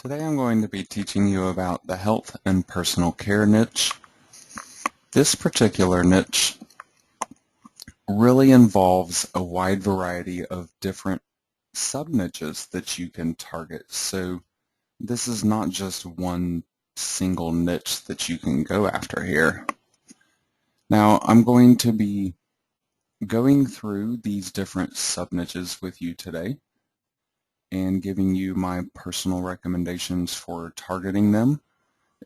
Today I'm going to be teaching you about the health and personal care niche. This particular niche really involves a wide variety of different sub-niches that you can target. So this is not just one single niche that you can go after here. Now I'm going to be going through these different sub-niches with you today and giving you my personal recommendations for targeting them,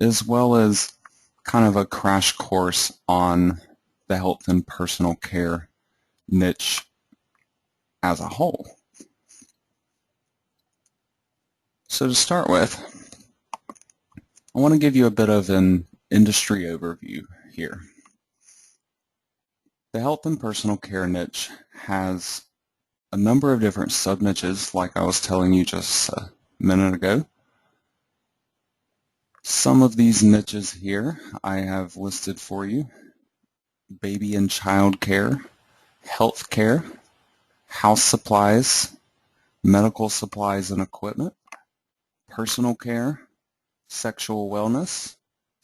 as well as kind of a crash course on the health and personal care niche as a whole. So to start with, I want to give you a bit of an industry overview here. The health and personal care niche has a number of different sub-niches, like I was telling you just a minute ago. Some of these niches here I have listed for you: baby and child care, health care, house supplies, medical supplies and equipment, personal care, sexual wellness,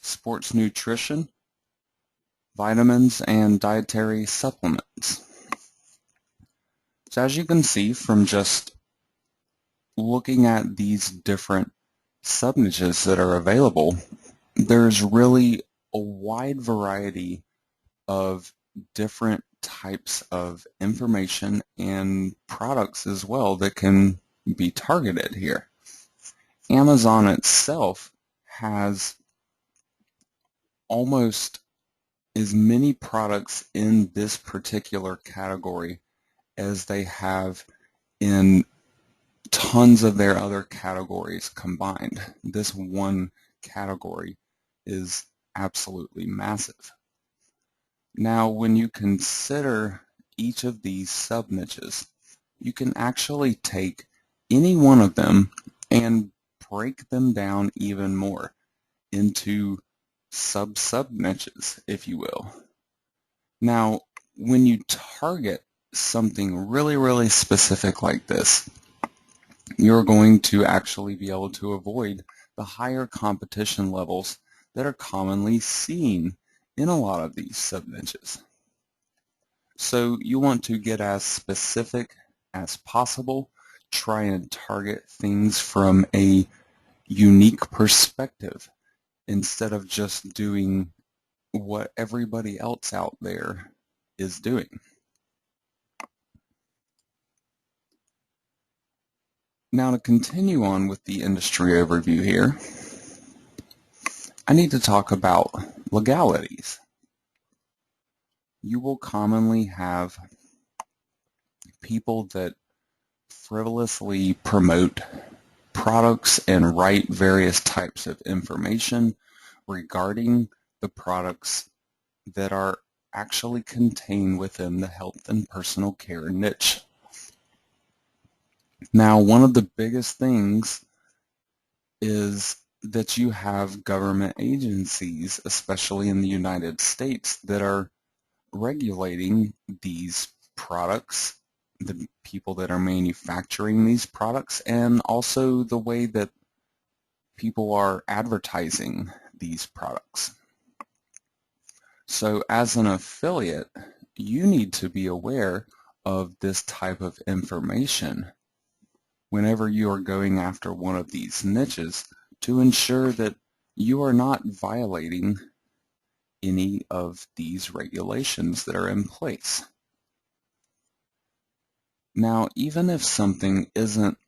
sports nutrition, vitamins, and dietary supplements. So as you can see from just looking at these different sub-niches that are available, there's really a wide variety of different types of information and products as well that can be targeted here. Amazon itself has almost as many products in this particular category as they have in tons of their other categories combined. This one category is absolutely massive. Now, when you consider each of these sub-niches, you can actually take any one of them and break them down even more into sub-niches, if you will. Now, when you target something really specific like this, you're going to actually be able to avoid the higher competition levels that are commonly seen in a lot of these sub-niches. So you want to get as specific as possible, try and target things from a unique perspective instead of just doing what everybody else out there is doing. Now, to continue on with the industry overview here, I need to talk about legalities. You will commonly have people that frivolously promote products and write various types of information regarding the products that are actually contained within the health and personal care niche. Now, one of the biggest things is that you have government agencies, especially in the United States, that are regulating these products, the people that are manufacturing these products, and also the way that people are advertising these products. So as an affiliate, you need to be aware of this type of information whenever you are going after one of these niches to ensure that you are not violating any of these regulations that are in place. Now, even if something isn't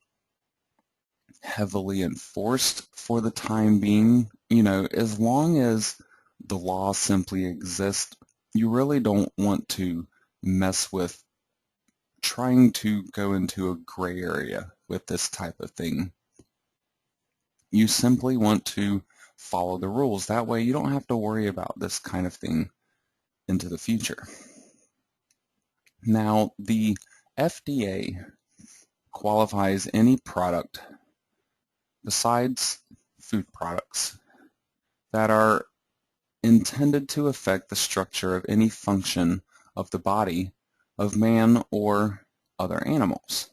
heavily enforced for the time being, as long as the law simply exists, you really don't want to mess with trying to go into a gray area with this type of thing. You simply want to follow the rules. That way you don't have to worry about this kind of thing into the future. Now, the FDA qualifies any product besides food products that are intended to affect the structure of any function of the body of man or other animals.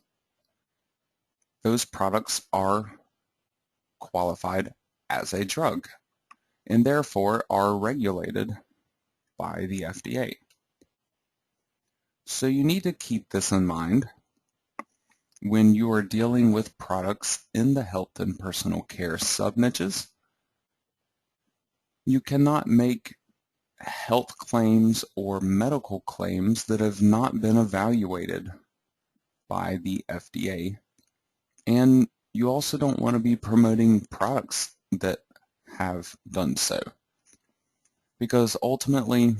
Those products are qualified as a drug and therefore are regulated by the FDA. So you need to keep this in mind when you are dealing with products in the health and personal care sub-niches. You cannot make health claims or medical claims that have not been evaluated by the FDA. And you also don't want to be promoting products that have done so, because ultimately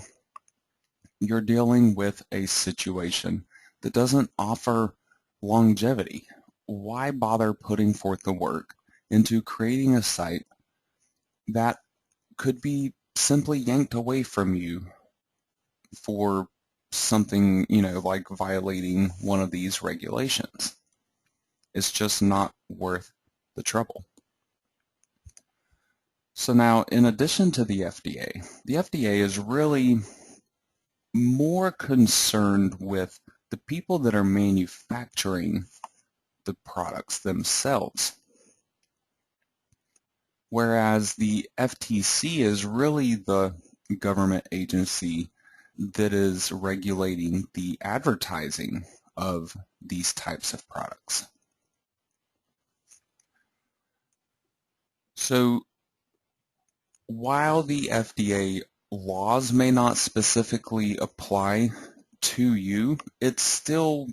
you're dealing with a situation that doesn't offer longevity. Why bother putting forth the work into creating a site that could be simply yanked away from you for something, like violating one of these regulations? It's just not worth the trouble. So now, in addition to the FDA is really more concerned with the people that are manufacturing the products themselves, whereas the FTC is really the government agency that is regulating the advertising of these types of products. So while the FDA laws may not specifically apply to you, it's still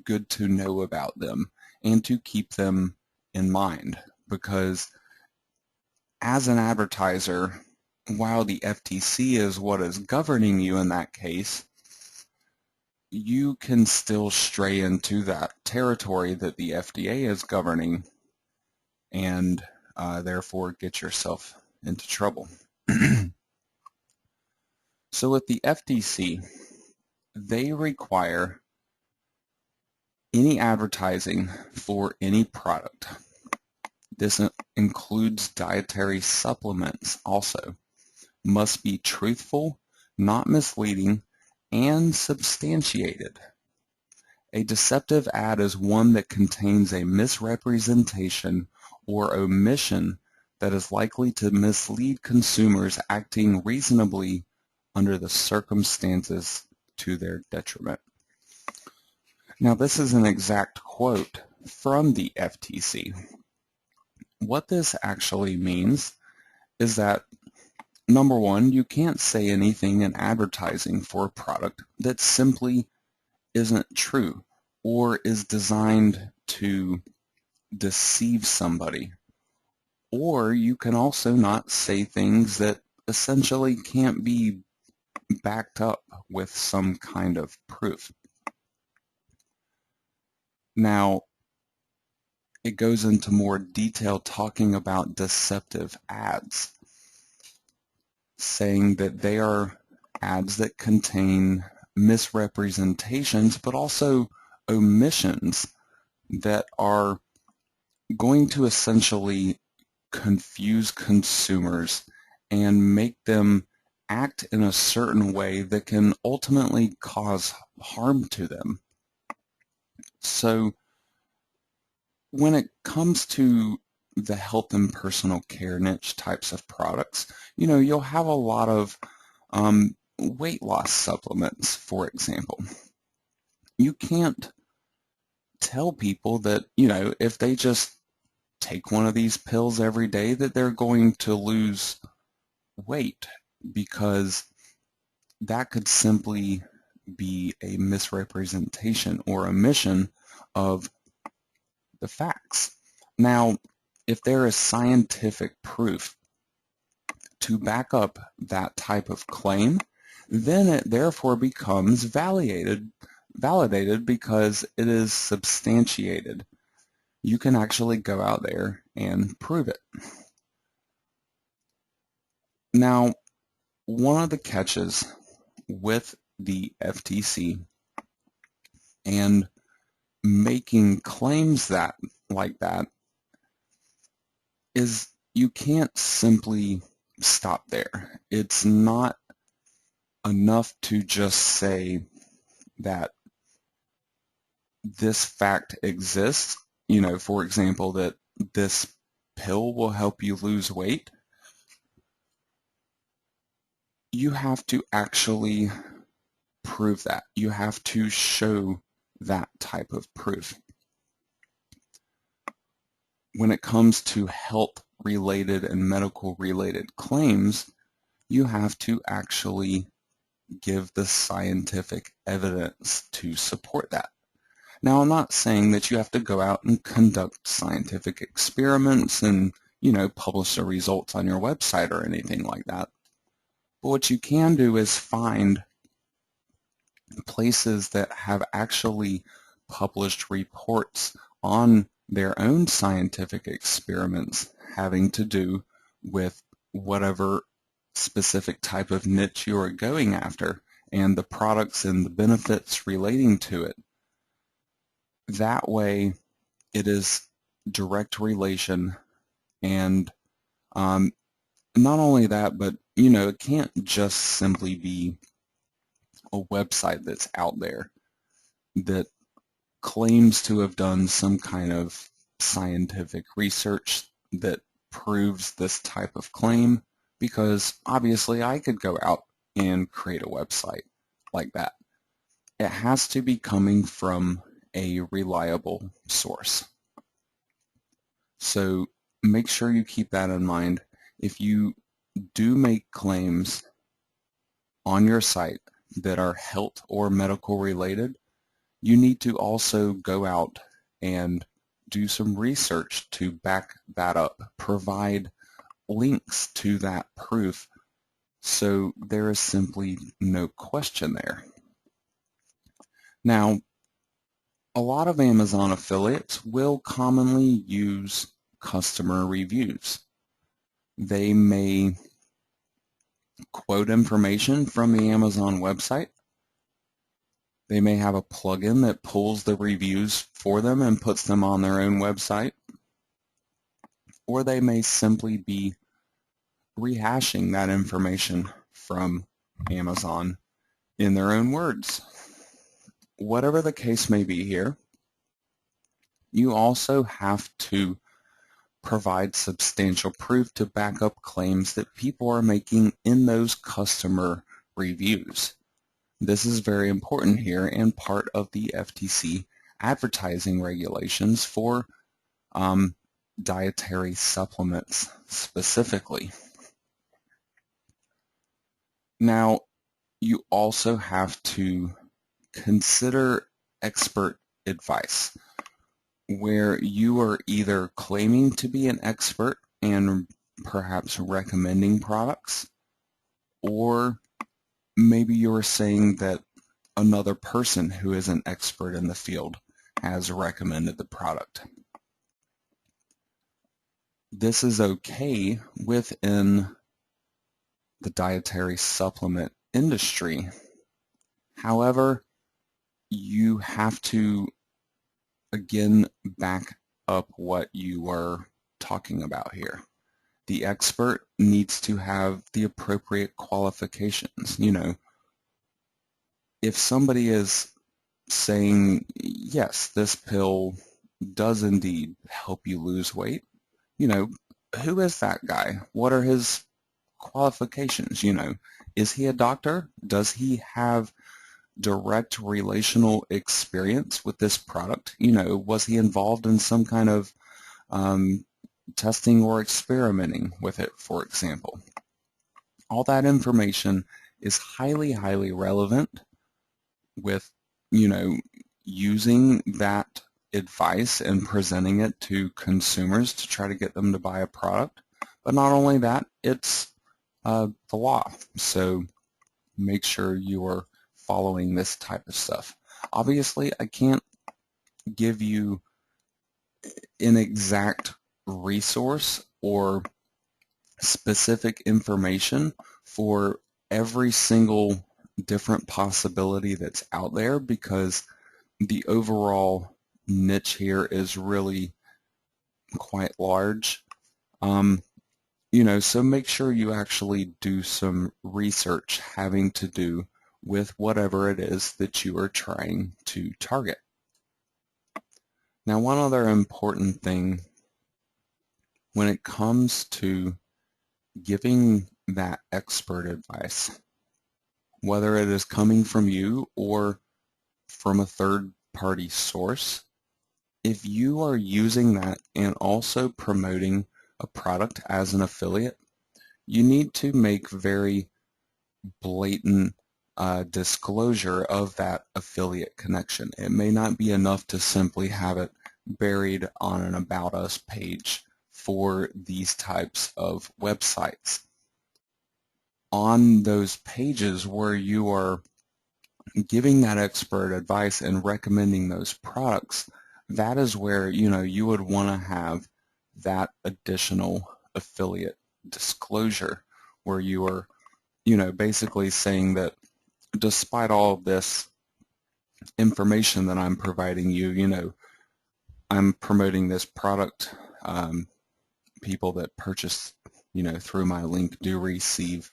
good to know about them and to keep them in mind, because as an advertiser, while the FTC is what is governing you in that case, you can still stray into that territory that the FDA is governing and therefore get yourself into trouble. So with the FTC, they require any advertising for any product. This includes dietary supplements also. Must be truthful, not misleading, and substantiated. A deceptive ad is one that contains a misrepresentation or omission that is likely to mislead consumers acting reasonably under the circumstances to their detriment. Now, this is an exact quote from the FTC. What this actually means is that, number one, you can't say anything in advertising for a product that simply isn't true or is designed to deceive somebody. Or you can also not say things that essentially can't be backed up with some kind of proof. Now, it goes into more detail talking about deceptive ads, saying that they are ads that contain misrepresentations but also omissions that are going to essentially confuse consumers and make them act in a certain way that can ultimately cause harm to them. So when it comes to the health and personal care niche types of products, you'll have a lot of weight loss supplements, for example. You can't tell people that, if they just take one of these pills every day that they're going to lose weight, because that could simply be a misrepresentation or omission of the facts. Now, if there is scientific proof to back up that type of claim, then it therefore becomes validated because it is substantiated. You can actually go out there and prove it. Now, one of the catches with the FTC and making claims like that is you can't simply stop there. It's not enough to just say that this fact exists, for example, that this pill will help you lose weight, you have to actually prove that. You have to show that type of proof. When it comes to health-related and medical-related claims, you have to actually give the scientific evidence to support that. Now, I'm not saying that you have to go out and conduct scientific experiments and, publish the results on your website or anything like that. But what you can do is find places that have actually published reports on their own scientific experiments having to do with whatever specific type of niche you are going after and the products and the benefits relating to it. That way it is direct relation, and not only that, but it can't just simply be a website that's out there that claims to have done some kind of scientific research that proves this type of claim, because obviously I could go out and create a website like that. It has to be coming from a reliable source. So make sure you keep that in mind. If you do make claims on your site that are health or medical related, you need to also go out and do some research to back that up. Provide links to that proof so there is simply no question there. Now, a lot of Amazon affiliates will commonly use customer reviews. They may quote information from the Amazon website. They may have a plugin that pulls the reviews for them and puts them on their own website. Or they may simply be rehashing that information from Amazon in their own words. Whatever the case may be here, you also have to provide substantial proof to back up claims that people are making in those customer reviews. This is very important here and part of the FTC advertising regulations for dietary supplements specifically. Now, you also have to consider expert advice, where you are either claiming to be an expert and perhaps recommending products, or maybe you're saying that another person who is an expert in the field has recommended the product. This is okay within the dietary supplement industry. However, you have to again back up what you are talking about here. The expert needs to have the appropriate qualifications. If somebody is saying, yes, this pill does indeed help you lose weight, who is that guy? What are his qualifications? Is he a doctor? Does he have direct relational experience with this product? Was he involved in some kind of testing or experimenting with it, for example? All that information is highly, highly relevant with, using that advice and presenting it to consumers to try to get them to buy a product. But not only that, it's the law. So make sure you are following this type of stuff. Obviously, I can't give you an exact resource or specific information for every single different possibility that's out there, because the overall niche here is really quite large. So make sure you actually do some research having to do with whatever it is that you are trying to target. Now, one other important thing when it comes to giving that expert advice, whether it is coming from you or from a third-party source, if you are using that and also promoting a product as an affiliate, you need to make very blatant disclosure of that affiliate connection. It may not be enough to simply have it buried on an About Us page for these types of websites. On those pages where you are giving that expert advice and recommending those products, that is where you would want to have that additional affiliate disclosure where you are basically saying that despite all of this information that I'm providing you, I'm promoting this product. People that purchase through my link do receive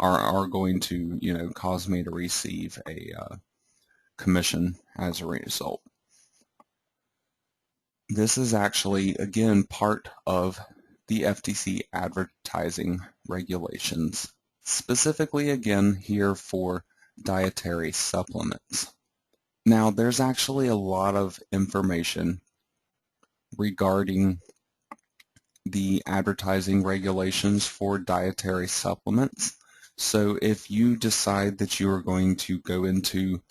are going to cause me to receive a commission as a result. This is actually, again, part of the FTC advertising regulations, specifically again here for dietary supplements. Now, there's actually a lot of information regarding the advertising regulations for dietary supplements. So if you decide that you are going to go into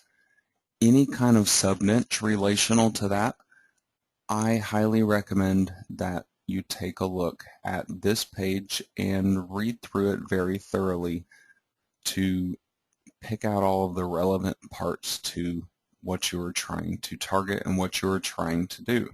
any kind of sub-niche relational to that, I highly recommend that you take a look at this page and read through it very thoroughly to pick out all of the relevant parts to what you are trying to target and what you are trying to do.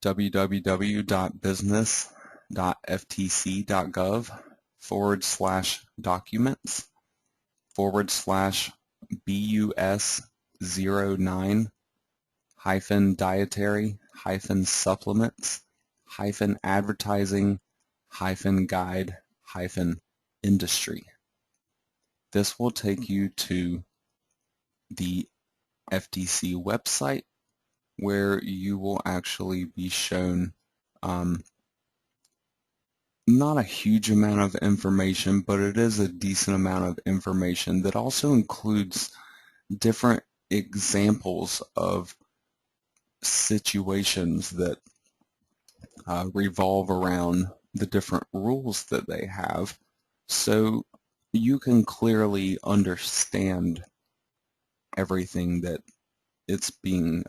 www.business.ftc.gov/document/dietary-supplements-guide-industry. This will take you to the FTC website where you will actually be shown not a huge amount of information, but it is a decent amount of information that also includes different examples of situations that revolve around the different rules that they have, so you can clearly understand everything that that's being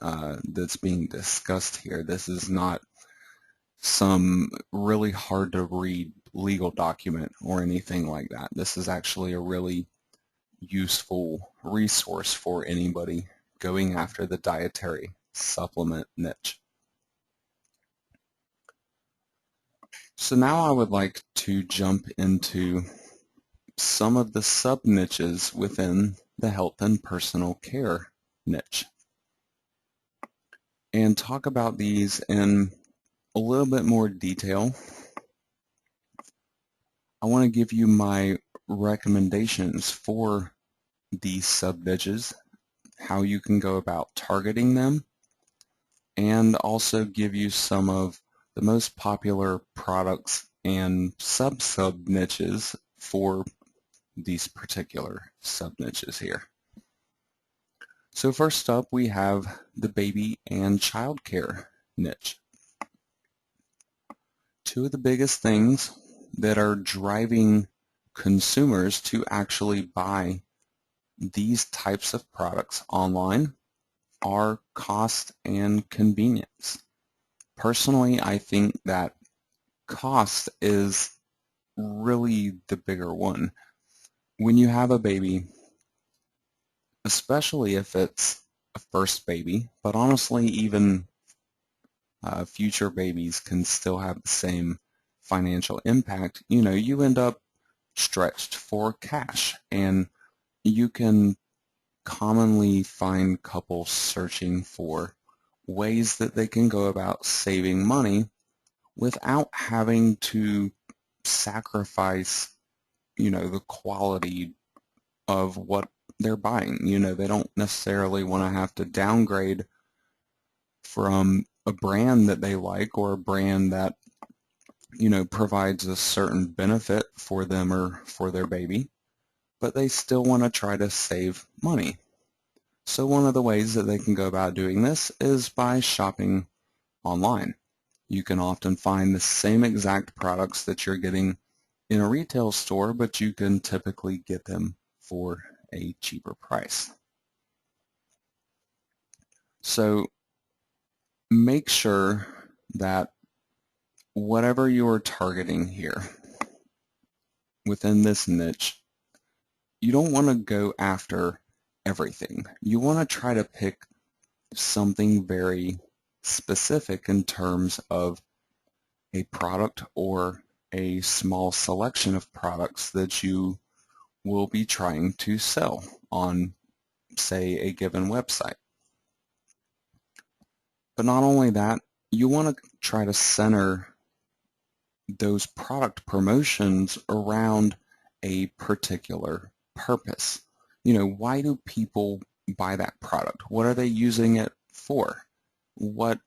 discussed here. This is not some really hard to read legal document or anything like that. This is actually a really useful resource for anybody going after the dietary supplement niche. So now I would like to jump into some of the sub-niches within the health and personal care niche and talk about these in a little bit more detail. I want to give you my recommendations for these sub-niches, how you can go about targeting them, and also give you some of the most popular products and sub-niches for these particular sub-niches here. So first up, we have the baby and child care niche. Two of the biggest things that are driving consumers to actually buy these types of products online are cost and convenience. Personally, I think that cost is really the bigger one. When you have a baby, especially if it's a first baby, but honestly even future babies can still have the same financial impact, you end up stretched for cash, and you can commonly find couples searching for ways that they can go about saving money without having to sacrifice, the quality of what they're buying. They don't necessarily want to have to downgrade from a brand that they like, or a brand that, you know, provides a certain benefit for them or for their baby, but they still want to try to save money. So one of the ways that they can go about doing this is by shopping online. You can often find the same exact products that you're getting in a retail store, but you can typically get them for a cheaper price. So make sure that whatever you're targeting here within this niche, you don't want to go after everything. You want to try to pick something very specific in terms of a product or a small selection of products that you will be trying to sell on, say, a given website. But not only that, you want to try to center those product promotions around a particular purpose. You know, why do people buy that product? What are they using it for? What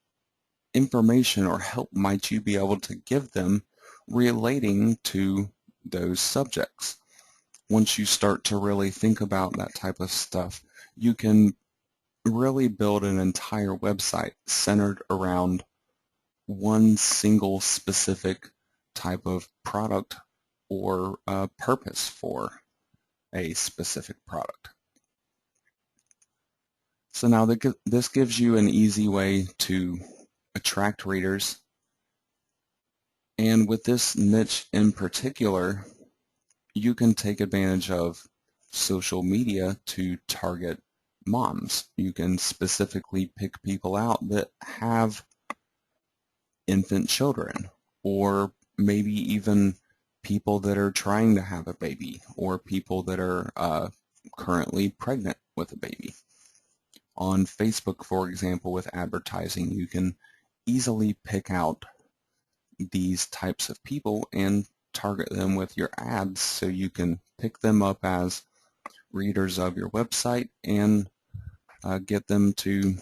information or help might you be able to give them relating to those subjects? Once you start to really think about that type of stuff, you can really build an entire website centered around one single specific type of product or purpose for a specific product. So now this gives you an easy way to attract readers, and with this niche in particular, you can take advantage of social media to target moms. You can specifically pick people out that have infant children, or maybe even people that are trying to have a baby, or people that are currently pregnant with a baby. On Facebook, for example, with advertising, you can easily pick out these types of people and target them with your ads, so you can pick them up as readers of your website and get them to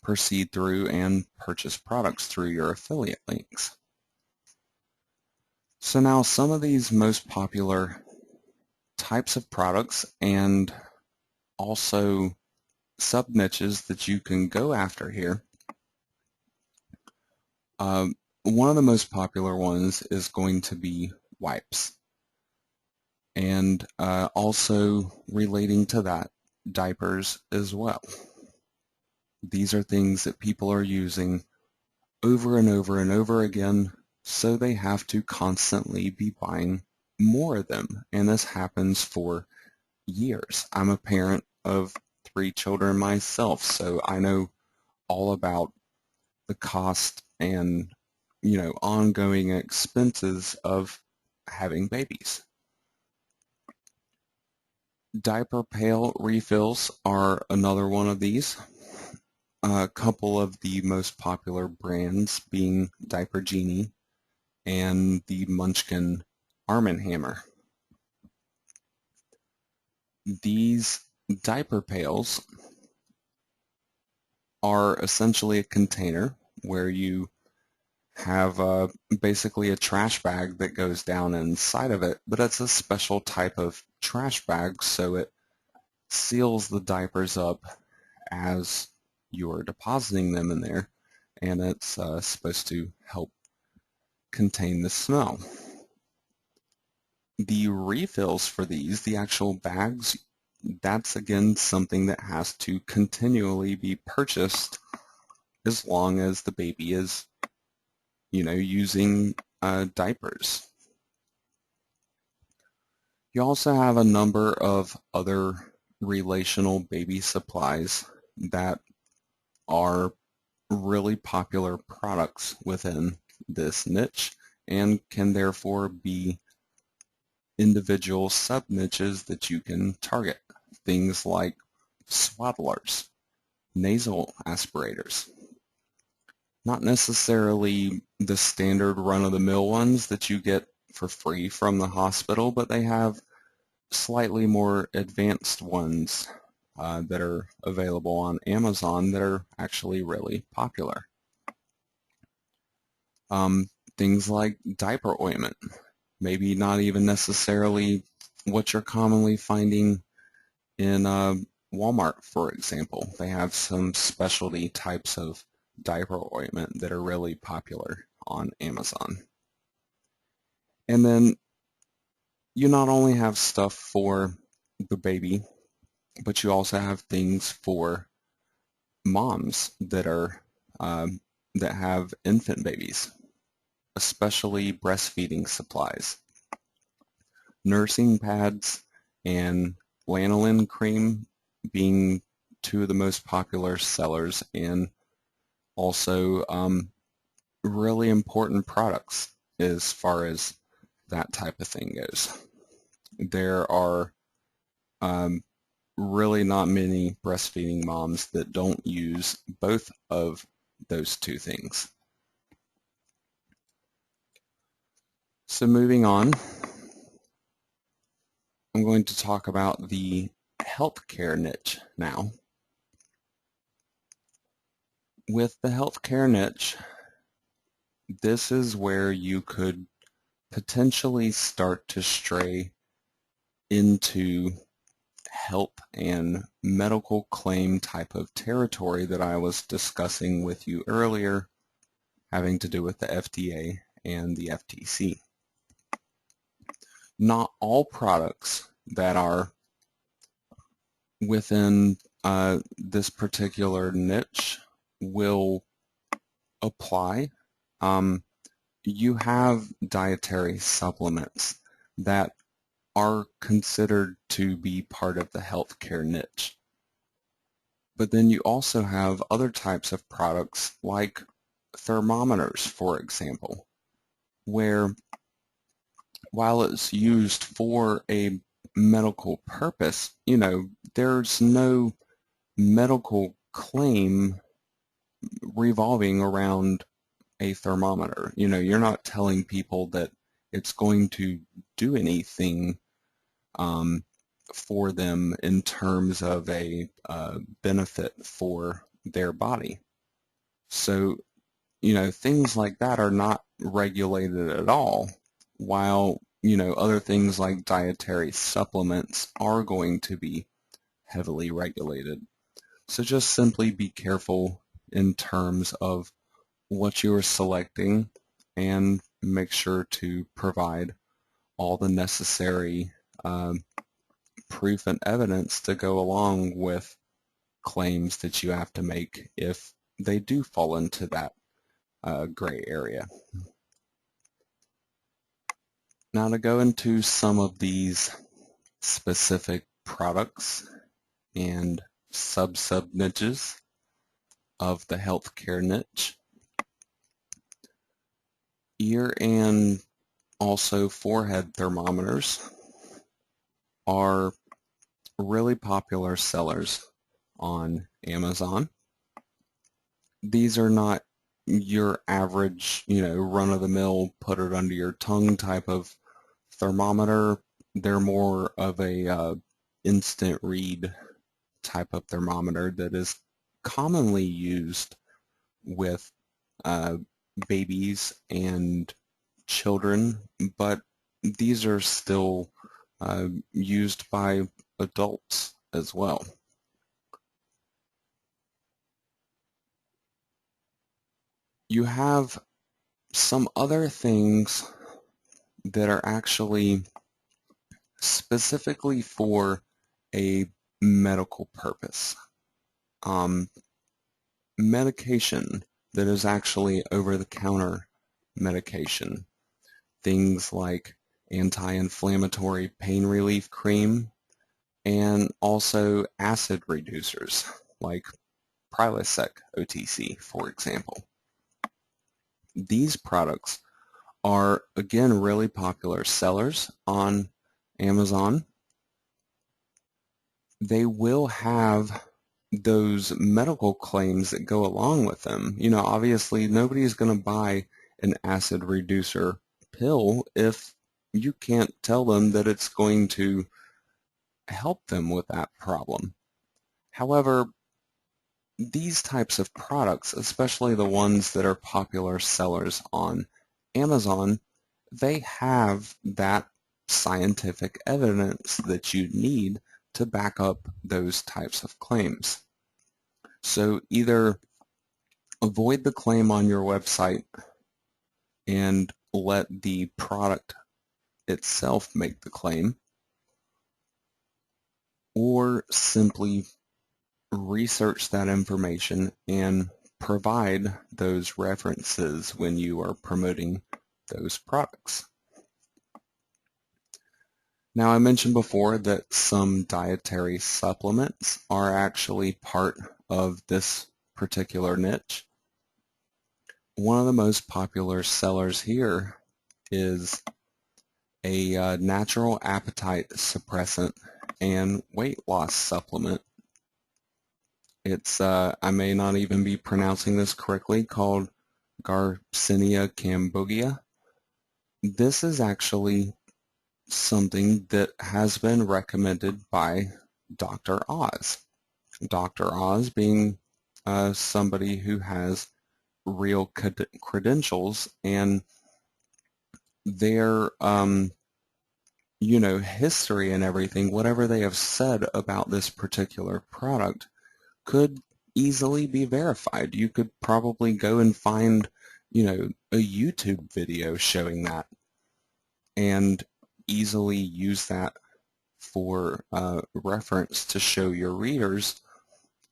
proceed through and purchase products through your affiliate links. So now some of these most popular types of products and also sub-niches that you can go after here. One of the most popular ones is going to be wipes. And also relating to that, diapers as well. These are things that people are using over and over and over again, so they have to constantly be buying more of them. And this happens for years. I'm a parent of 3 children myself, so I know all about the cost and, you know, ongoing expenses of having babies. Diaper pail refills are another one of these. A couple of the most popular brands being Diaper Genie and the Munchkin Arm & Hammer. These diaper pails are essentially a container where you have basically a trash bag that goes down inside of it, but it's a special type of trash bag, so it seals the diapers up as you're depositing them in there, and it's supposed to help contain the smell. The refills for these, the actual bags, that's again something that has to continually be purchased as long as the baby is, you know, using diapers. You also have a number of other relational baby supplies that are really popular products within this niche and can therefore be individual sub-niches that you can target. Things like swaddlers, nasal aspirators. Not necessarily the standard run-of-the-mill ones that you get for free from the hospital, but they have slightly more advanced ones that are available on Amazon that are actually really popular. Things like diaper ointment, maybe not even necessarily what you're commonly finding in Walmart, for example. They have some specialty types of diaper ointment that are really popular on Amazon. And then you not only have stuff for the baby, but you also have things for moms that are that have infant babies, especially breastfeeding supplies, nursing pads, and lanolin cream being two of the most popular sellers, and also really important products as far as that type of thing goes. There are really not many breastfeeding moms that don't use both of those two things. So moving on, I'm going to talk about the healthcare niche now. With the healthcare niche, this is where you could potentially start to stray into health and medical claim type of territory that I was discussing with you earlier, having to do with the FDA and the FTC. Not all products that are within this particular niche will apply. You have dietary supplements that are considered to be part of the healthcare niche. But then you also have other types of products like thermometers, for example, where while it's used for a medical purpose, there's no medical claim revolving around a thermometer. You're not telling people that it's going to do anything for them in terms of a benefit for their body. So, things like that are not regulated at all, while, other things like dietary supplements are going to be heavily regulated. So just simply be careful in terms of what you are selecting and make sure to provide all the necessary proof and evidence to go along with claims that you have to make if they do fall into that gray area. Now to go into some of these specific products and sub niches of the healthcare niche. Ear and also forehead thermometers are really popular sellers on Amazon. These are not your average, run-of-the-mill, put it under your tongue type of thermometer. They're more of a instant read type of thermometer that is commonly used with babies and children, but these are still used by adults as well. You have some other things that are actually specifically for a medical purpose. Medication that is actually over-the-counter medication. Things like anti-inflammatory pain relief cream and also acid reducers like Prilosec OTC, for example. These products are, again, really popular sellers on Amazon. They will have those medical claims that go along with them. Obviously, nobody's going to buy an acid reducer pill if you can't tell them that it's going to help them with that problem. However, these types of products, especially the ones that are popular sellers on Amazon, they have that scientific evidence that you need to back up those types of claims. So either avoid the claim on your website and let the product itself make the claim, or simply research that information and provide those references when you are promoting those products. Now, I mentioned before that some dietary supplements are actually part of this particular niche. One of the most popular sellers here is a natural appetite suppressant and weight loss supplement. It's, I may not even be pronouncing this correctly, called Garcinia cambogia. This is actually something that has been recommended by Dr. Oz. Dr. Oz being somebody who has real credentials, and their history and everything, whatever they have said about this particular product could easily be verified. You could probably go and find, a YouTube video showing that and easily use that for reference to show your readers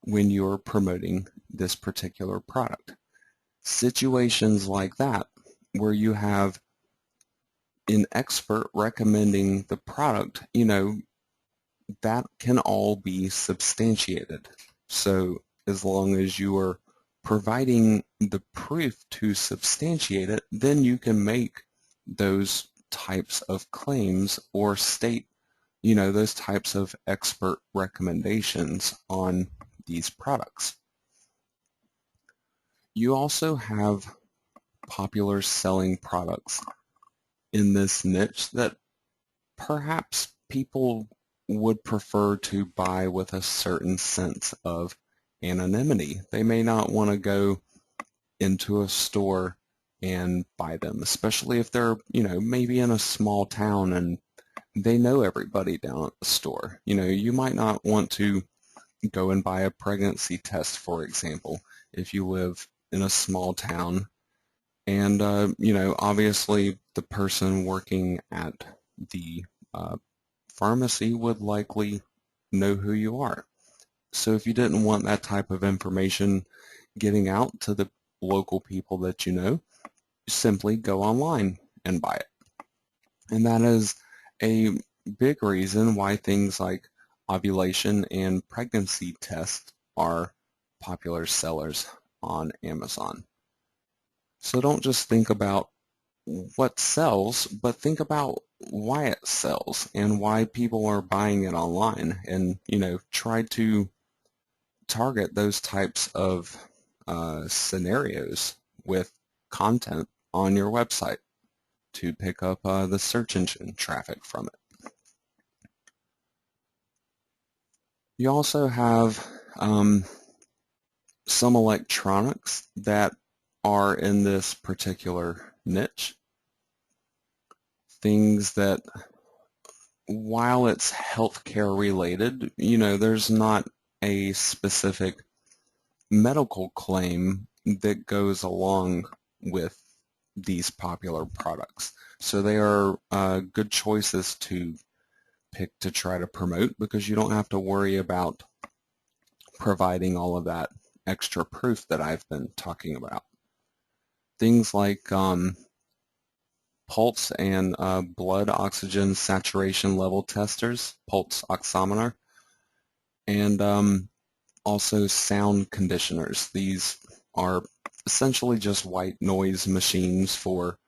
when you're promoting this particular product. Situations like that, where you have an expert recommending the product, that can all be substantiated. So as long as you are providing the proof to substantiate it, then you can make those types of claims or state, those types of expert recommendations on these products. You also have popular selling products in this niche that perhaps people would prefer to buy with a certain sense of anonymity. They may not want to go into a store and buy them, especially if they're, maybe in a small town and they know everybody down at the store. You might not want to go and buy a pregnancy test, for example, if you live in a small town. And, obviously the person working at the pharmacy would likely know who you are. So if you didn't want that type of information getting out to the local people that you know, simply go online and buy it. And that is a big reason why things like ovulation and pregnancy tests are popular sellers on Amazon. So don't just think about what sells, but think about why it sells and why people are buying it online, and try to target those types of scenarios with content on your website to pick up the search engine traffic from it. You also have some electronics that are in this particular niche. Things that, while it's healthcare related, there's not a specific medical claim that goes along with these popular products. So they are good choices to pick to try to promote, because you don't have to worry about providing all of that extra proof that I've been talking about. Things like pulse and blood oxygen saturation level testers, pulse oximeter, and also sound conditioners. These are essentially just white noise machines for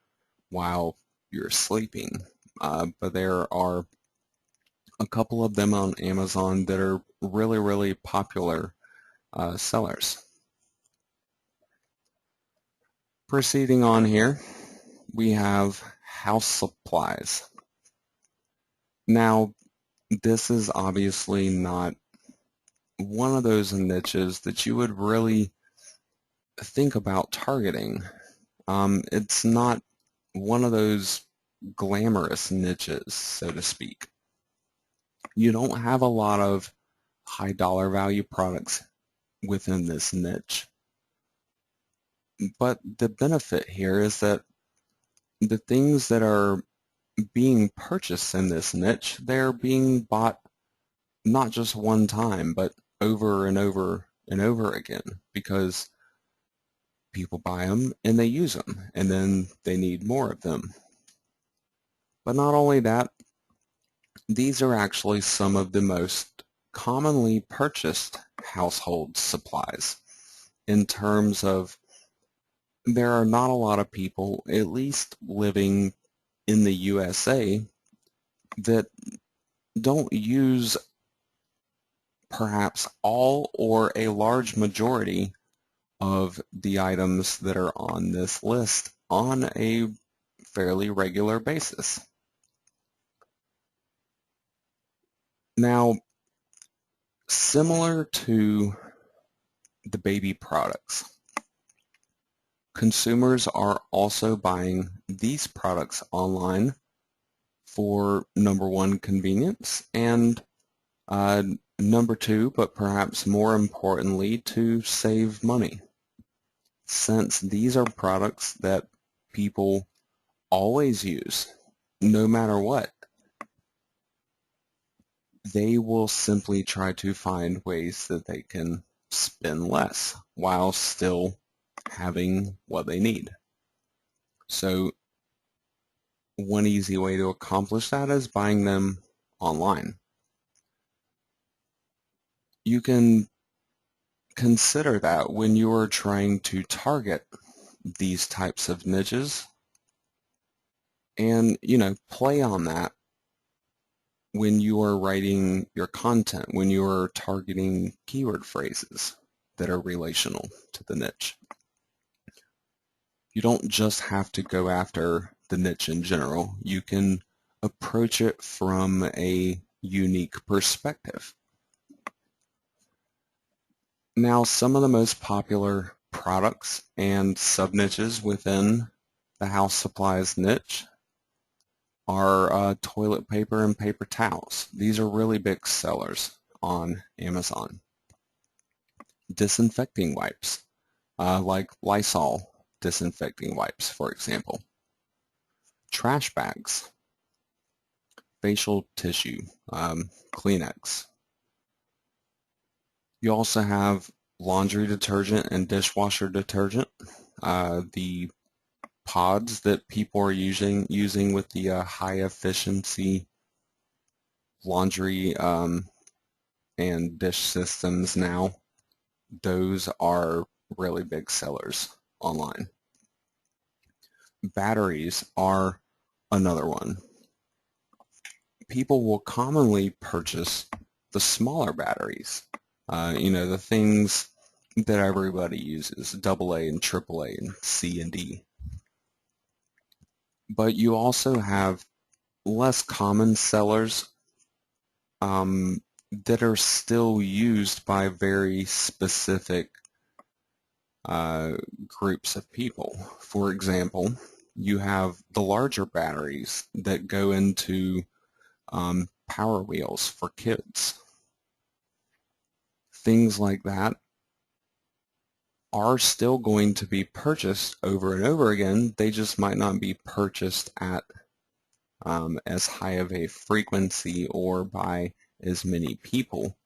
while you're sleeping. But there are a couple of them on Amazon that are really, really popular sellers. Proceeding on here, we have house supplies. Now, this is obviously not one of those niches that you would really think about targeting. It's not one of those glamorous niches, so to speak. You don't have a lot of high dollar value products within this niche. But the benefit here is that the things that are being purchased in this niche, they're being bought not just one time, but over and over and over again, because people buy them and they use them, and then they need more of them. But not only that, these are actually some of the most commonly purchased household supplies in terms of there are not a lot of people, at least living in the USA, that don't use perhaps all or a large majority of the items that are on this list on a fairly regular basis. Now, similar to the baby products, consumers are also buying these products online for number one, convenience, and number two, but perhaps more importantly, to save money. Since these are products that people always use, no matter what, they will simply try to find ways that they can spend less while still having what they need. So one easy way to accomplish that is buying them online. You can consider that when you are trying to target these types of niches and, play on that when you are writing your content, when you are targeting keyword phrases that are relational to the niche. You don't just have to go after the niche in general. You can approach it from a unique perspective. Now, some of the most popular products and sub-niches within the house supplies niche are toilet paper and paper towels. These are really big sellers on Amazon. Disinfecting wipes, like Lysol disinfecting wipes, for example. Trash bags, facial tissue, Kleenex. You also have laundry detergent and dishwasher detergent. The pods that people are using with the high efficiency laundry and dish systems now, those are really big sellers online. Batteries are another one. People will commonly purchase the smaller batteries, the things that everybody uses, AA and AAA and C and D. But you also have less common sellers that are still used by very specific groups of people. For example, you have the larger batteries that go into power wheels for kids. Things like that are still going to be purchased over and over again. They just might not be purchased at as high of a frequency or by as many people,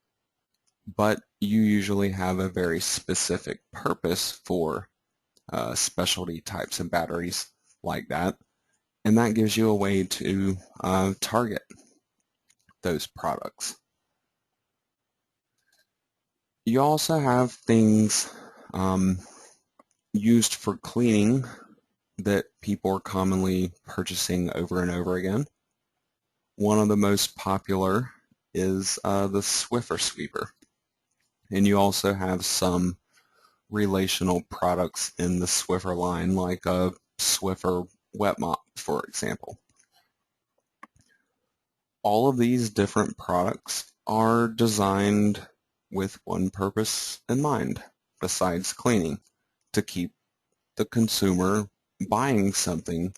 but you usually have a very specific purpose for specialty types of batteries like that, and that gives you a way to target those products. You also have things used for cleaning that people are commonly purchasing over and over again. One of the most popular is the Swiffer sweeper, and you also have some relational products in the Swiffer line, like a Swiffer wet mop, for example. All of these different products are designed with one purpose in mind, besides cleaning, to keep the consumer buying something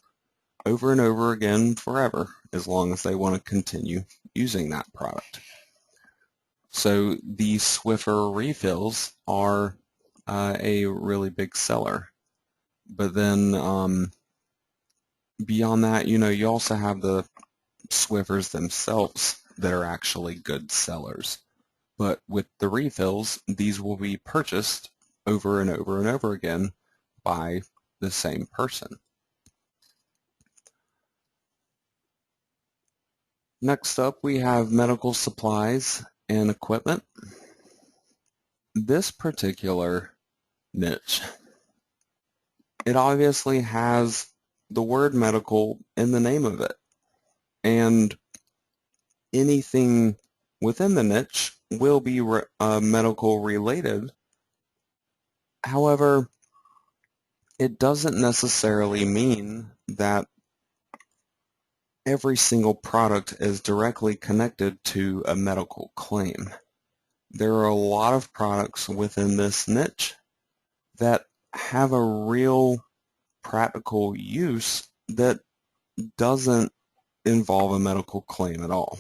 over and over again forever, as long as they want to continue using that product. So the Swiffer refills are a really big seller. But then beyond that, you also have the Swiffers themselves that are actually good sellers. But with the refills, these will be purchased over and over and over again by the same person. Next up, we have medical supplies and equipment. This particular niche, it obviously has the word medical in the name of it, and anything within the niche will be medical related. However, it doesn't necessarily mean that every single product is directly connected to a medical claim. There are a lot of products within this niche that have a real practical use that doesn't involve a medical claim at all.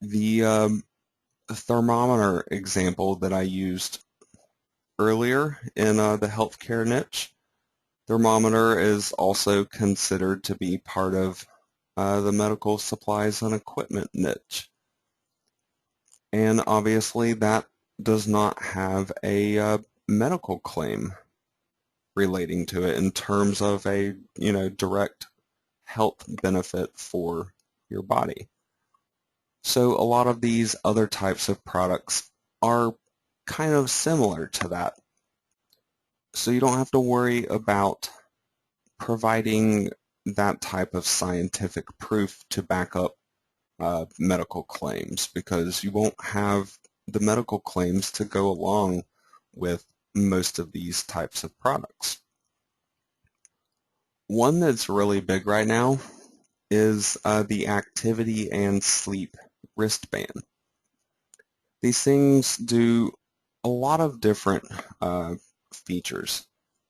The thermometer example that I used earlier in the healthcare niche, thermometer is also considered to be part of the medical supplies and equipment niche. And obviously that does not have a medical claim relating to it in terms of a direct health benefit for your body. So a lot of these other types of products are kind of similar to that. So you don't have to worry about providing that type of scientific proof to back up medical claims, because you won't have the medical claims to go along with most of these types of products. One that's really big right now is the activity and sleep wristband. These things do a lot of different features.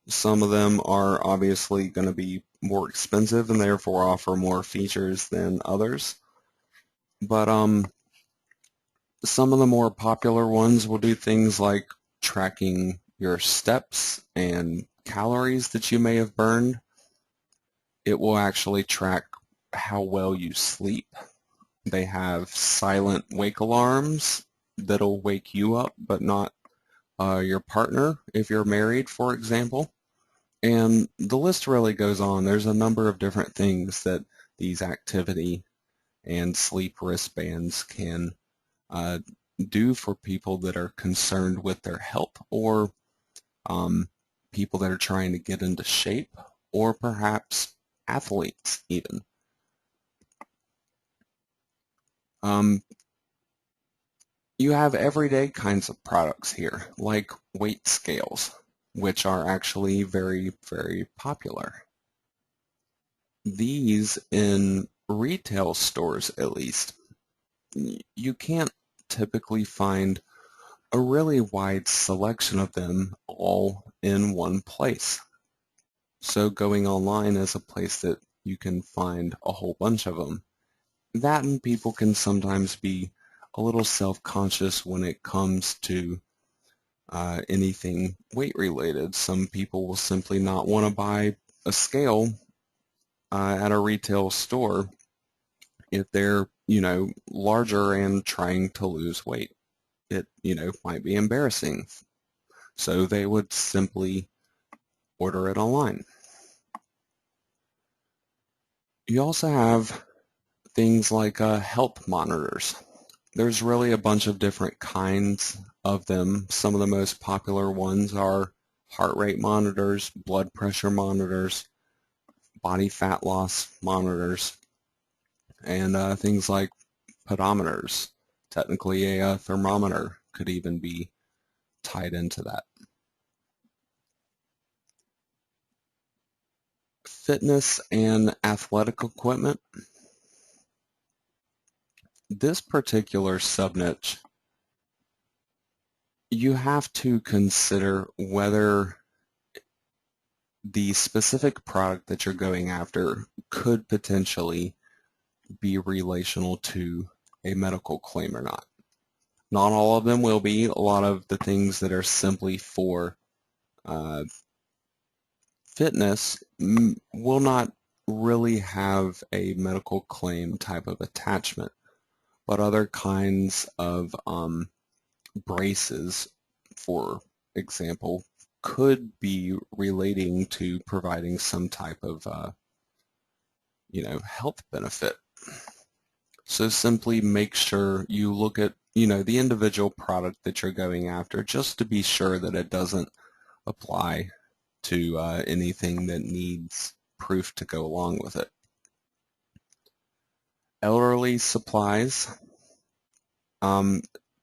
Some of them are obviously going to be more expensive and therefore offer more features than others. But some of the more popular ones will do things like tracking your steps and calories that you may have burned. It will actually track how well you sleep. They have silent wake alarms that'll wake you up, but not your partner if you're married, for example. And the list really goes on. There's a number of different things that these activity and sleep wristbands can do for people that are concerned with their health, or people that are trying to get into shape, or perhaps athletes even. You have everyday kinds of products here, like weight scales, which are actually very, very popular. These, in retail stores at least, you can't typically find a really wide selection of them all in one place. So going online is a place that you can find a whole bunch of them. That, and people can sometimes be a little self-conscious when it comes to anything weight related. Some people will simply not want to buy a scale at a retail store if they're larger and trying to lose weight. It might be embarrassing, so they would simply order it online. You also have things like health monitors. There's really a bunch of different kinds of them. Some of the most popular ones are heart rate monitors, blood pressure monitors, body fat loss monitors, and things like pedometers. Technically, a thermometer could even be tied into that. Fitness and athletic equipment. This particular subniche, you have to consider whether the specific product that you're going after could potentially be relational to a medical claim or not. Not all of them will be. A lot of the things that are simply for uh, fitness will not really have a medical claim type of attachment, but other kinds of braces, for example, could be relating to providing some type of health benefit. So simply make sure you look at the individual product that you're going after, just to be sure that it doesn't apply to anything that needs proof to go along with it. Elderly supplies.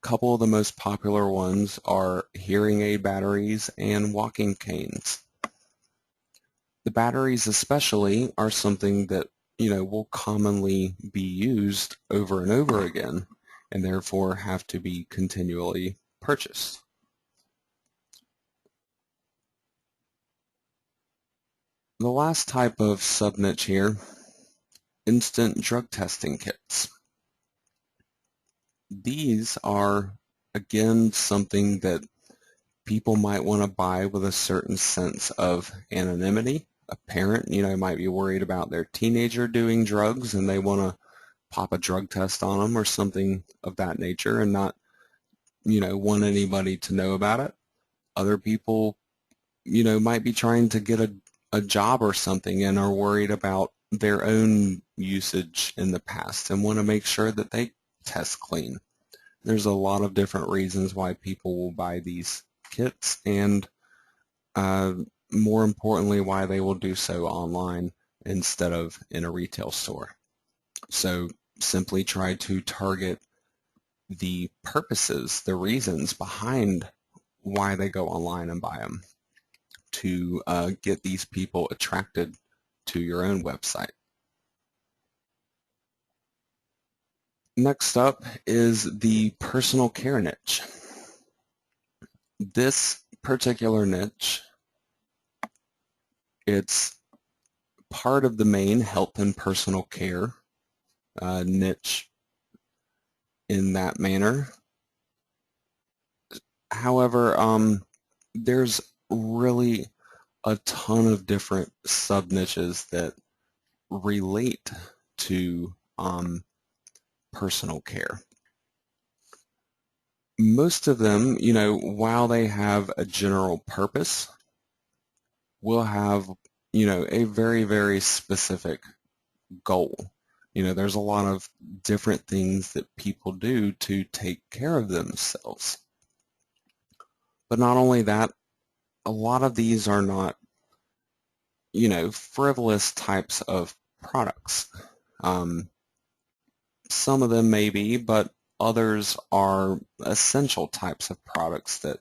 Couple of the most popular ones are hearing aid batteries and walking canes. The batteries especially are something that will commonly be used over and over again, and therefore have to be continually purchased. The last type of subniche here, instant drug testing kits. These are, again, something that people might want to buy with a certain sense of anonymity. A parent, might be worried about their teenager doing drugs and they want to pop a drug test on them or something of that nature and not, want anybody to know about it. Other people, might be trying to get a job or something and are worried about their own usage in the past and want to make sure that they test clean. There's a lot of different reasons why people will buy these kits, and more importantly, why they will do so online instead of in a retail store. So simply try to target the purposes, the reasons behind why they go online and buy them to get these people attracted to your own website. Next up is the personal care niche. This particular niche, it's part of the main health and personal care niche in that manner. However, there's really a ton of different sub-niches that relate to personal care. Most of them, while they have a general purpose, will have, a very, very specific goal. There's a lot of different things that people do to take care of themselves. But not only that, a lot of these are not, frivolous types of products. Some of them may be, but others are essential types of products that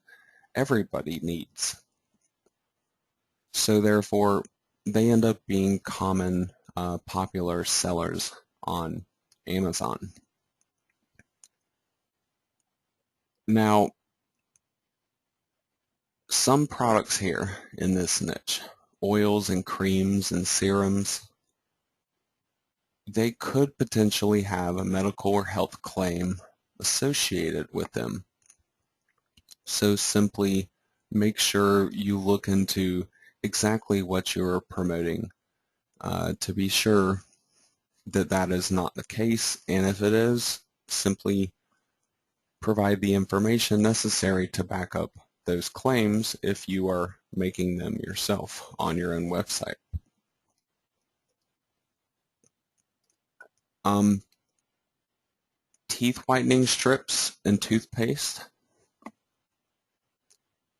everybody needs. So therefore, they end up being common, popular sellers on Amazon. Now, some products here in this niche, oils and creams and serums, they could potentially have a medical or health claim associated with them. So simply make sure you look into exactly what you're promoting to be sure that that is not the case, and if it is, simply provide the information necessary to back up those claims if you are making them yourself on your own website. Teeth whitening strips and toothpaste.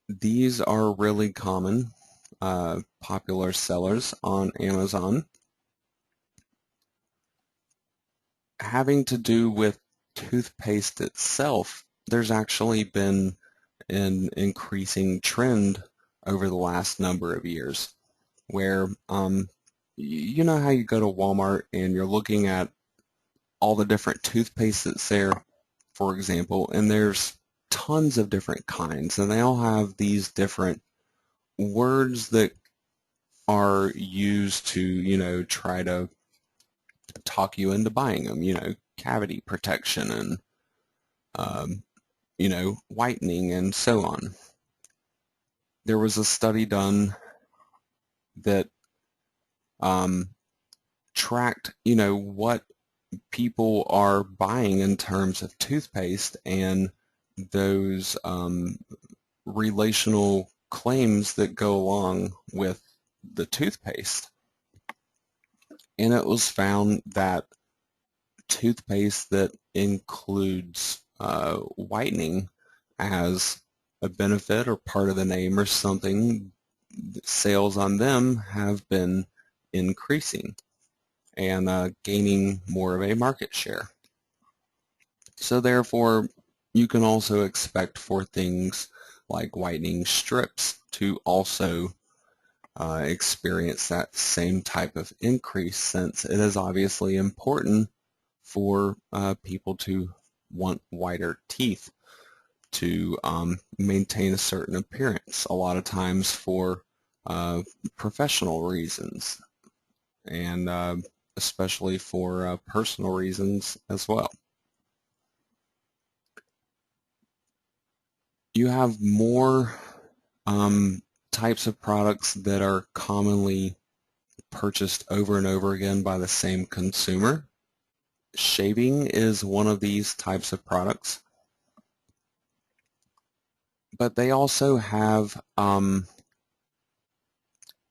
These are really common, popular sellers on Amazon. Having to do with toothpaste itself, there's actually been an increasing trend over the last number of years where you know how you go to Walmart and you're looking at all the different toothpaste that's there, for example, and there's tons of different kinds, and they all have these different words that are used to, try to talk you into buying them, cavity protection and, whitening and so on. There was a study done that tracked, what people are buying in terms of toothpaste and those relational claims that go along with the toothpaste. And it was found that toothpaste that includes whitening as a benefit or part of the name or something, sales on them have been increasing and gaining more of a market share. So therefore, you can also expect for things like whitening strips to also experience that same type of increase, since it is obviously important for people to want whiter teeth to maintain a certain appearance, a lot of times for professional reasons, and especially for personal reasons as well. You have more types of products that are commonly purchased over and over again by the same consumer. Shaving is one of these types of products, but they also have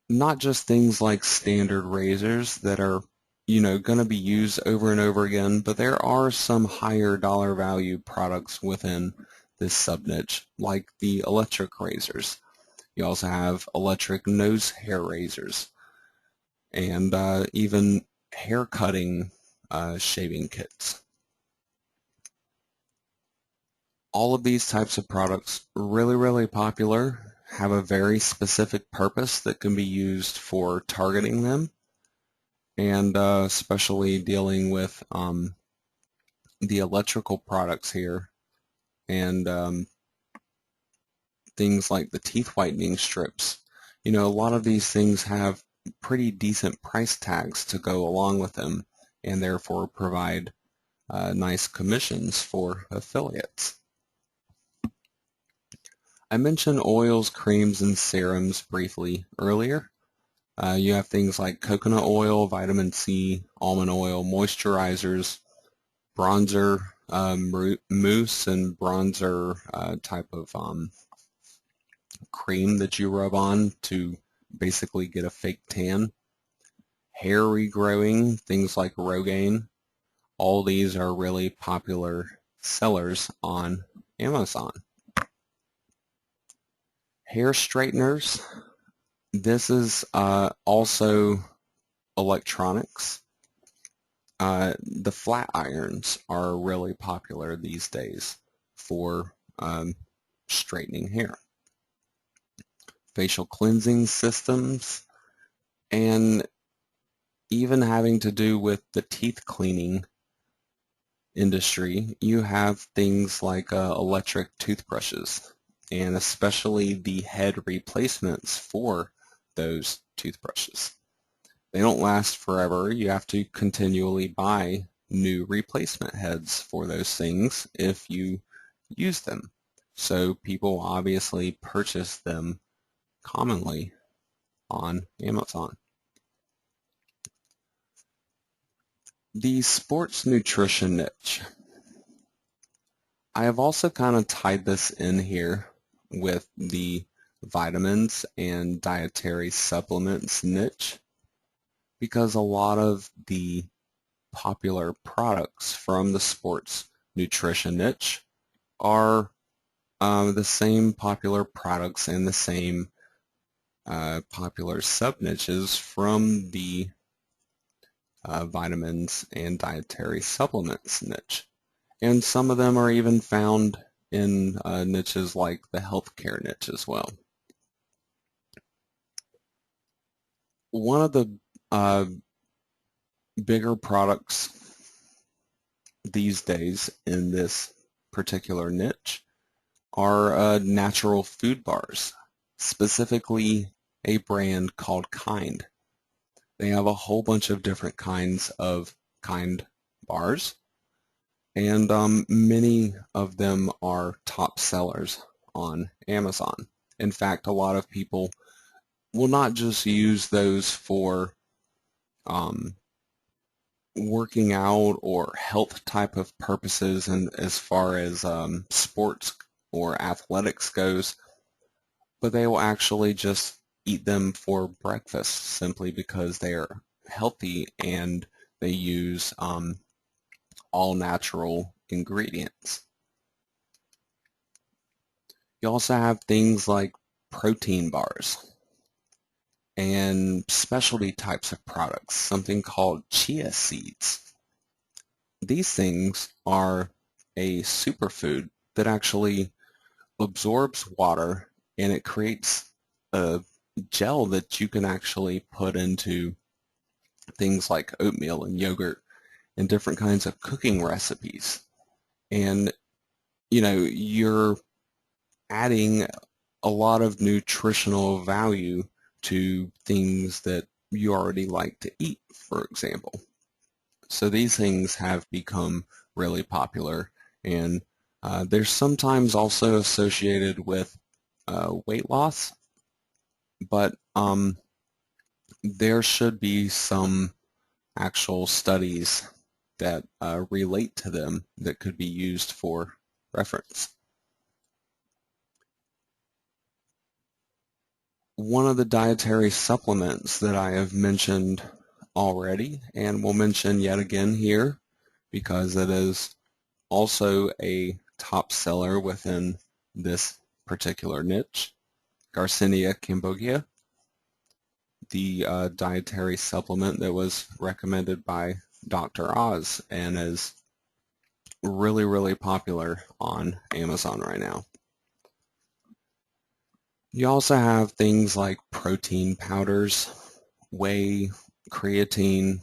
not just things like standard razors that are going to be used over and over again, but there are some higher dollar value products within this sub-niche, like the electric razors. You also have electric nose hair razors and even hair cutting shaving kits. All of these types of products, really popular, have a very specific purpose that can be used for targeting them, and especially dealing with the electrical products here, and things like the teeth whitening strips. A lot of these things have pretty decent price tags to go along with them, and therefore provide nice commissions for affiliates. I mentioned oils, creams, and serums briefly earlier. You have things like coconut oil, vitamin C, almond oil, moisturizers, bronzer, mousse, and bronzer type of cream that you rub on to basically get a fake tan. Hair regrowing, things like Rogaine. All these are really popular sellers on Amazon. Hair straighteners. This is also electronics. The flat irons are really popular these days for straightening hair. Facial cleansing systems, and even having to do with the teeth cleaning industry, you have things like electric toothbrushes, and especially the head replacements for those toothbrushes. They don't last forever. You have to continually buy new replacement heads for those things if you use them. So people obviously purchase them commonly on Amazon. The sports nutrition niche. I have also kind of tied this in here with the vitamins and dietary supplements niche, because a lot of the popular products from the sports nutrition niche are the same popular products and the same popular sub-niches from the vitamins and dietary supplements niche. And some of them are even found in niches like the healthcare niche as well. One of the bigger products these days in this particular niche are natural food bars, specifically a brand called Kind. They have a whole bunch of different kinds of Kind bars, and many of them are top sellers on Amazon. In fact, a lot of people will not just use those for um, working out or health type of purposes, and as far as sports or athletics goes, but they will actually just eat them for breakfast simply because they are healthy and they use all natural ingredients. You also have things like protein bars and specialty types of products, something called chia seeds. These things are a superfood that actually absorbs water and it creates a gel that you can actually put into things like oatmeal and yogurt and different kinds of cooking recipes. And you're adding a lot of nutritional value to things that you already like to eat, for example. So these things have become really popular, and they're sometimes also associated with weight loss, but there should be some actual studies that relate to them that could be used for reference. One of the dietary supplements that I have mentioned already and will mention yet again here because it is also a top seller within this particular niche, Garcinia cambogia, the dietary supplement that was recommended by Dr. Oz and is really, really popular on Amazon right now. You also have things like protein powders, whey, creatine.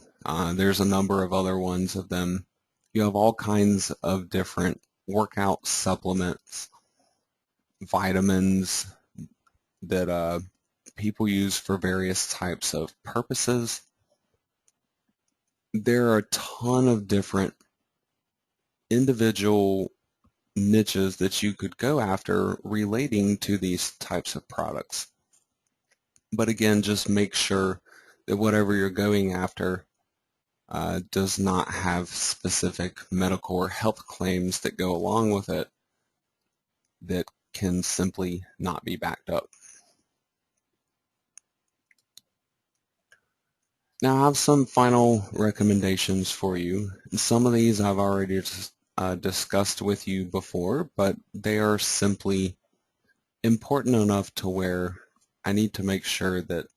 There's a number of other ones of them. You have all kinds of different workout supplements, vitamins that people use for various types of purposes. There are a ton of different individual niches that you could go after relating to these types of products. But again, just make sure that whatever you're going after does not have specific medical or health claims that go along with it that can simply not be backed up. Now I have some final recommendations for you. Some of these I've already discussed with you before, but they are simply important enough to where I need to make sure that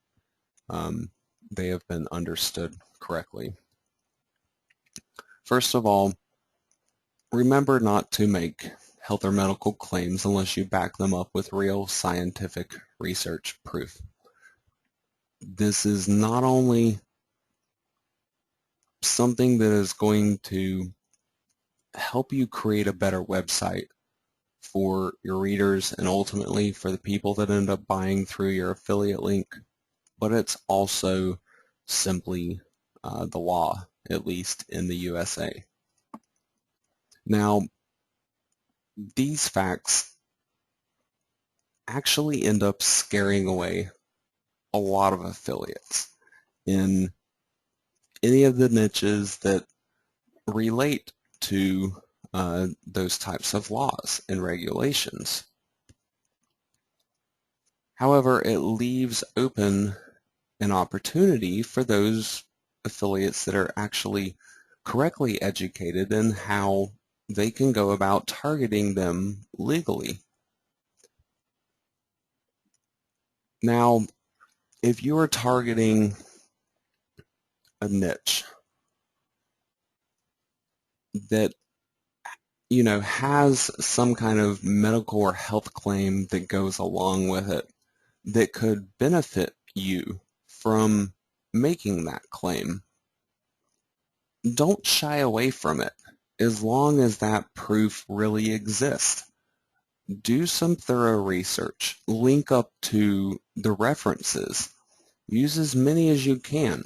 they have been understood correctly. First of all, remember not to make health or medical claims unless you back them up with real scientific research proof. This is not only something that is going to help you create a better website for your readers and ultimately for the people that end up buying through your affiliate link, but it's also simply the law, at least in the USA. Now, these facts actually end up scaring away a lot of affiliates in any of the niches that relate to those types of laws and regulations. However, it leaves open an opportunity for those affiliates that are actually correctly educated in how they can go about targeting them legally. Now, if you are targeting a niche that has some kind of medical or health claim that goes along with it that could benefit you from making that claim, don't shy away from it. as long as that proof really exists. Do some thorough research, link up to the references, use as many as you can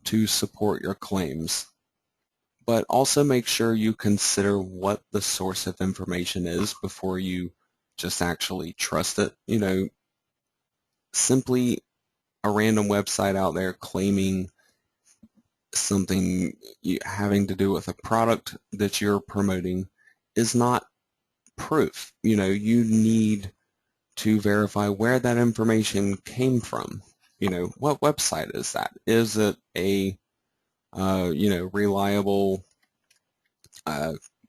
to support your claims, but also make sure you consider what the source of information is before you just actually trust it. Simply a random website out there claiming something having to do with a product that you're promoting is not proof. You need to verify where that information came from. What website is that? Is it a reliable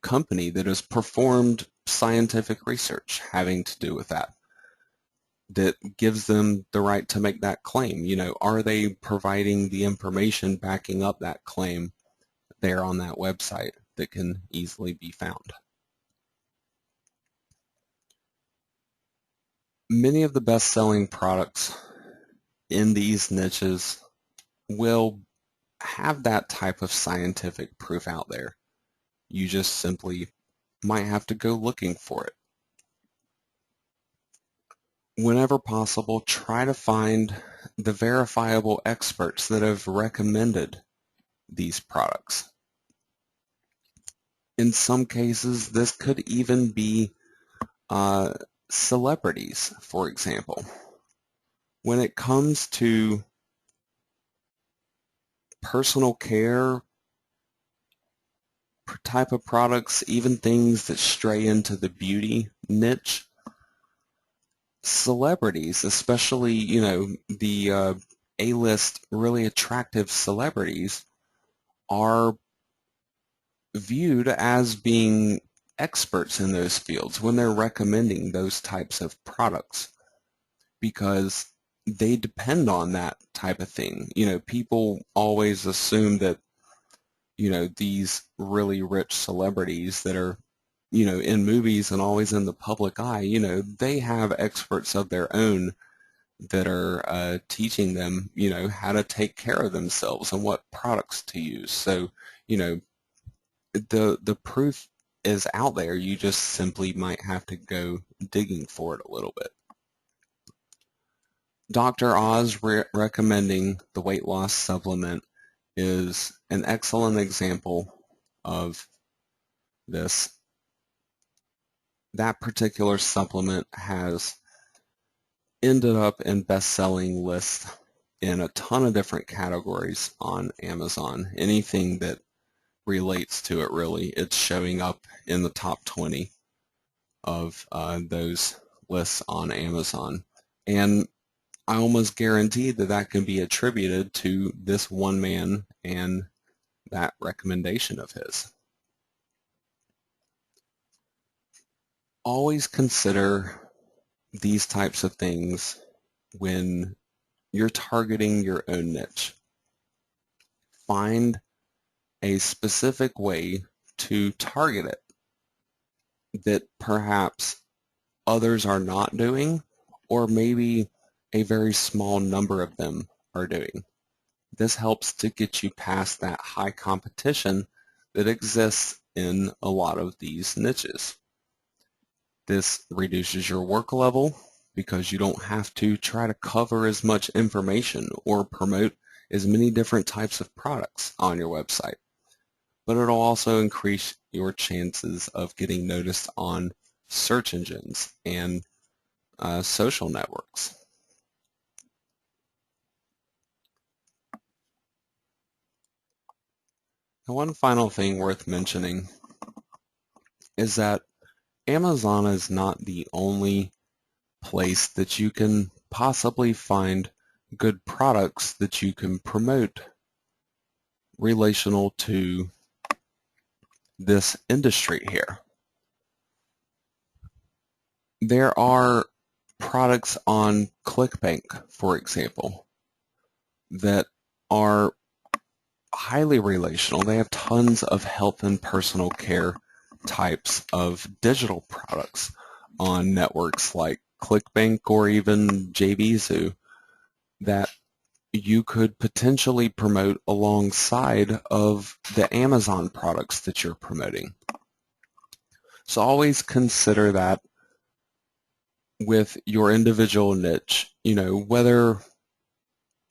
company that has performed scientific research having to do with that gives them the right to make that claim? Are they providing the information backing up that claim there on that website that can easily be found? Many of the best-selling products in these niches will have that type of scientific proof out there. You just simply might have to go looking for it. Whenever possible, try to find the verifiable experts that have recommended these products. In some cases, this could even be celebrities, for example. When it comes to personal care type of products, even things that stray into the beauty niche, celebrities, especially, the A-list really attractive celebrities, are viewed as being experts in those fields when they're recommending those types of products, because they depend on that type of thing. People always assume that, these really rich celebrities that are, in movies and always in the public eye, they have experts of their own that are teaching them, how to take care of themselves and what products to use. So, the proof is out there. You just simply might have to go digging for it a little bit. Dr. Oz recommending the weight loss supplement is an excellent example of this. That particular supplement has ended up in best-selling lists in a ton of different categories on Amazon. Anything that relates to it, really, it's showing up in the top 20 of those lists on Amazon. And I almost guarantee that that can be attributed to this one man and that recommendation of his. Always consider these types of things when you're targeting your own niche. Find a specific way to target it that perhaps others are not doing, or maybe a very small number of them are doing. This helps to get you past that high competition that exists in a lot of these niches. This reduces your work level because you don't have to try to cover as much information or promote as many different types of products on your website. But it'll also increase your chances of getting noticed on search engines and social networks. And one final thing worth mentioning is that Amazon is not the only place that you can possibly find good products that you can promote relational to this industry here. There are products on ClickBank, for example, that are highly relational. They have tons of health and personal care types of digital products on networks like ClickBank or even JVZoo that you could potentially promote alongside of the Amazon products that you're promoting. So always consider that with your individual niche, whether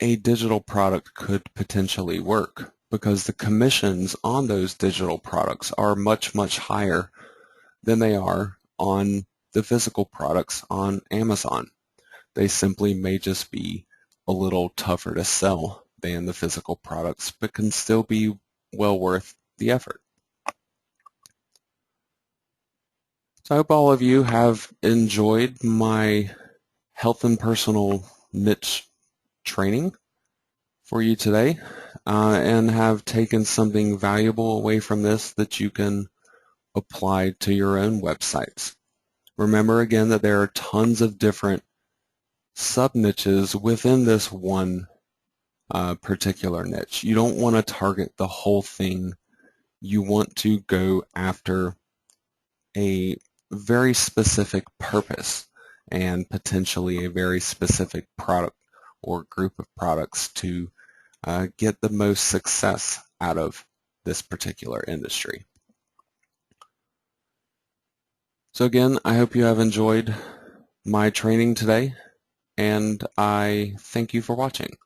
a digital product could potentially work, because the commissions on those digital products are much, much higher than they are on the physical products on Amazon. They simply may just be a little tougher to sell than the physical products, but can still be well worth the effort. So I hope all of you have enjoyed my health and personal niche training for you today, and have taken something valuable away from this that you can apply to your own websites. Remember again that there are tons of different sub-niches within this one particular niche. You don't want to target the whole thing. You want to go after a very specific purpose and potentially a very specific product or group of products to get the most success out of this particular industry. So again, I hope you have enjoyed my training today, and I thank you for watching.